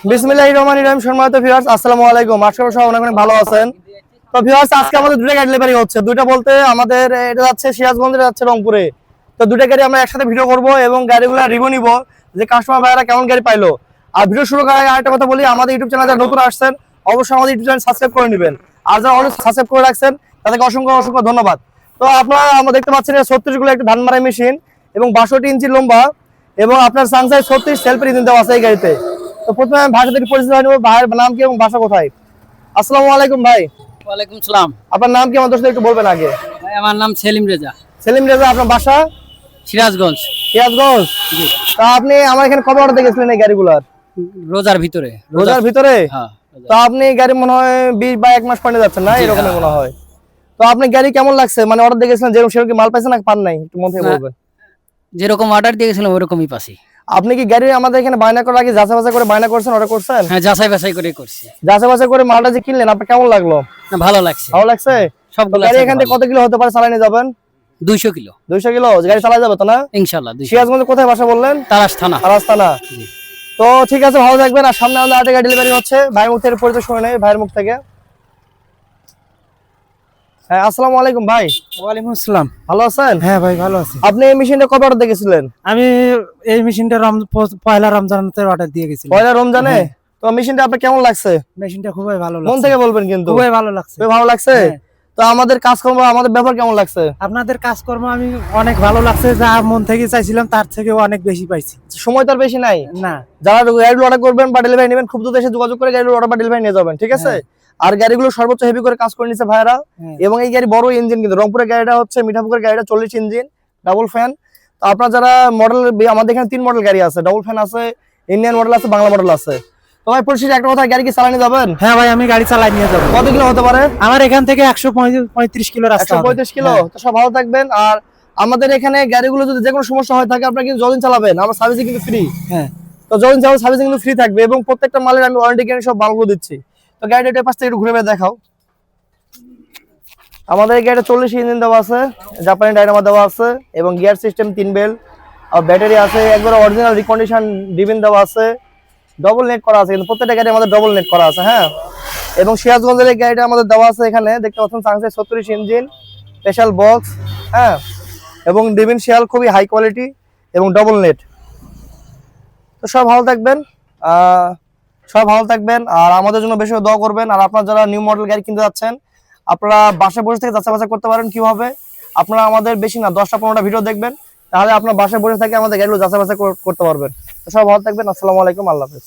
বিসমিল্লাহির রহমানির রহিম। সম্মানিত ভিউয়ার্স, আসসালামু আলাইকুম। আশা করি সবাই অনেক ভালো আছেন। তো ভিউয়ার্স, আজকে আমাদের দুটো গাড়ি ডেলিভারি হচ্ছে। দুইটা বলতে আমাদের এটা যাচ্ছে সিরাজগঞ্জে, যাচ্ছে রংপুরে। তো দুটো গাড়ি আমরা একসাথে ভিডিও করব এবং গাড়িগুলো রিভিউ নিব যে কাস্টমার ভাইরা কেমন গাড়ি পাইলো। আর ভিডিও শুরু করার আগে আরেকটা কথা বলি, আমাদের ইউটিউব চ্যানেলে যারা নতুন আসছেন অবশ্যই আমাদের ইউটিউব চ্যানেল সাবস্ক্রাইব করে নেবেন। আর যারা অলরেডি সাবস্ক্রাইব করে রাখছেন তাদেরকে অসংখ্য অসংখ্য ধন্যবাদ। তো আপনারা আমরা দেখতে পাচ্ছেন 36 গুলো একটা ধান মারাই মেশিন এবং 62 ইঞ্চি লম্বা এবং আপনার সানসাই 36 সেলফের ইঞ্জিন দেওয়া আছে এই গাড়িতে। তো প্রথমে আমি ভাইয়ের সাথে পরিচিত হয়ে নেব। ভাইয়ের নাম কি এবং বাসা কোথায়? আসসালামু আলাইকুম ভাই। ওয়ালাইকুম সালাম। আপনার নাম কি আমাদের সাথে একটু বলবেন আগে? ভাই আমার নাম সেলিম রেজা। সেলিম রেজা, আপনার বাসা? সিরাজগঞ্জ। সিরাজগঞ্জ। তা আপনি আমার এখানে কবে অর্ডার দেখেছিলেন এই গাড়িগুলোর? রোজার ভিতরে। রোজার ভিতরে? হ্যাঁ। তো আপনি গাড়ি মনে হয় 20 বা 1 মাস পরে যাচ্ছেন না, এরকমই মনে হয়। তো আপনি গাড়ি কেমন লাগছে? মানে অর্ডার দেখেছিলেন যেরকম সেরকম কি মাল পাইছেন না পান নাই? একটু মন থেকে বলবেন। যেরকম অর্ডার দিয়েছিলাম ওরকমই পাচ্ছি। আপনি কি গাড়ি আমাদের এখানে বায়না করার আগে যাচাই বাছাই করে বায়না করছেন, অর্ডার করছেন? হ্যাঁ, যাচাই বাছাই করে করছি। যাচাই বাছাই করে মালটা যে কিনলেন আপনার কেমন লাগলো? না, ভালো লাগছে। ভালো লাগছে? সবগুলো গাড়ি এখান থেকে কত কিলো হতে পারে চালানি যাবেন? 200 কিলো। 200 কিলো গাড়ি চালা যাবে তো না? ইনশাআল্লাহ 200। সিরাজগঞ্জে কোথায় বাসা বললেন? তারাস থানা। তারাস থানা। তো ঠিক আছে, ভালো থাকবেন। আর সামনে আমাদের আরেকটা গাড়ি ডেলিভারি হচ্ছে, ভাইয়ের মুখ থেকে পরিচয় শুনে নেই, ভাইয়ের মুখ থেকে। হ্যাঁ, আসসালামু আলাইকুম ভাই। ওয়ালাইকুম আসসালাম। ভালো আছেন? হ্যাঁ ভাই, ভালো আছি। আপনি এই মেশিনটা কবে অর্ডার দেখেছিলেন? আমি এই মেশিনটা পয়লা রমজানতে অর্ডার দিয়ে গেছিলাম। পয়লা রমজানে? তো মেশিনটা আপনার কেমন লাগছে? মেশিনটা খুবই ভালো লাগছে। মন থেকে বলবেন কিন্তু। খুবই ভালো লাগছে। খুবই ভালো লাগছে। হ্যাঁ। তো আমাদের কাজকর্ম, আমাদের ব্যবহার কেমন লাগছে? আপনাদের কাজকর্ম আমি অনেক ভালো লাগছে, যা মন থেকে চাইছিলাম তার থেকেও অনেক বেশি পাইছি। সময় তো আর বেশি নাই। না, যারা গাড়িগুলো অর্ডার করবেন বা ডেলিভারি নেবেন খুব দ্রুত এসে যোগাযোগ করে গাড়িগুলো অর্ডার বা ডেলিভারি নিয়ে যাবেন, ঠিক আছে? আর গাড়িগুলো সর্বোচ্চ হেভি করে কাজ করে নিচ্ছে ভাইরা। এবং এই গাড়ি বড় ইঞ্জিন, কিন্তু রংপুরের গাড়িটা হচ্ছে, মিঠাপুরের গাড়িটা 40 ইঞ্জিন ডাবল ফ্যান। তো আপনারা যারা মডেল, আমাদের এখানে 3 মডেল গাড়ি আছে, ডাবল ফ্যান আছে, ইন্ডিয়ান মডেল আছে, বাংলা মডেল আছে। তো ভাই পরিশেষে একটা কথা, গাড়ি কি চালানি যাবেন? হ্যাঁ ভাই, আমি গাড়ি চালাই নিয়ে যাবো। কত কিলো হতে পারে? আমার এখান থেকে 135 কিলো রাস্তা। 135 কিলো। তো সব ভালো থাকবেন। আর আমাদের এখানে গাড়িগুলো যদি যে কোনো সমস্যা হয় থাকে, আপনারা কিন্তু যতদিন চালাবেন আমার সার্ভিসিং কিন্তু ফ্রি। হ্যাঁ, তো যতদিন চালাবেন সার্ভিসিং কিন্তু ফ্রি থাকবে এবং প্রত্যেকটা মালের আমি ওয়ারেন্টি গ্যারান্টি সব মালগুলো দিচ্ছি। তো গাড়িটা পাশ থেকে একটু ঘুরে দেখাও। আমাদের এই গাড়িটা 40 ইঞ্জিন দেওয়া আছে, জাপানি ডাইনামো দেওয়া আছে এবং গিয়ার সিস্টেম 3 বেল, আর ব্যাটারি আছে, একবার অরিজিনাল রিকন্ডিশন ডিভিন দেওয়া আছে, ডবল নেট করা আছে, কিন্তু প্রত্যেকটা গাড়ি আমাদের ডবল নেট করা আছে। হ্যাঁ, এবং সিরাজগঞ্জের এই গাড়িটা আমাদের দেওয়া আছে, এখানে দেখতে পাচ্ছেন সানসাই 36 ইঞ্জিন, স্পেশাল বক্স। হ্যাঁ, এবং ডিভিনশিয়াল খুবই হাই কোয়ালিটি এবং ডবল নেট। তো সব ভালো থাকবেন, সব ভালো থাকবেন। আর আমাদের জন্য বেশি দোয়া করবেন। আর আপনারা যারা নিউ মডেল গাড়ি কিনতে যাচ্ছেন, আপনারা বাসায় বসে থেকে যাচাই বাছাই করতে পারেন কিভাবে। আপনারা আমাদের বেশি না 10টা-15টা ভিডিও দেখবেন, তাহলে আপনার বাসায় বসে থেকে আমাদের গাড়িগুলো যাচাই বাছাই করতে পারবেন। তো সব ভালো থাকবেন। আসসালামু আলাইকুম, আল্লাহ হাফেজ।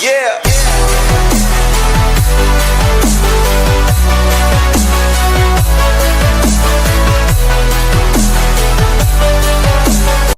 Yeah.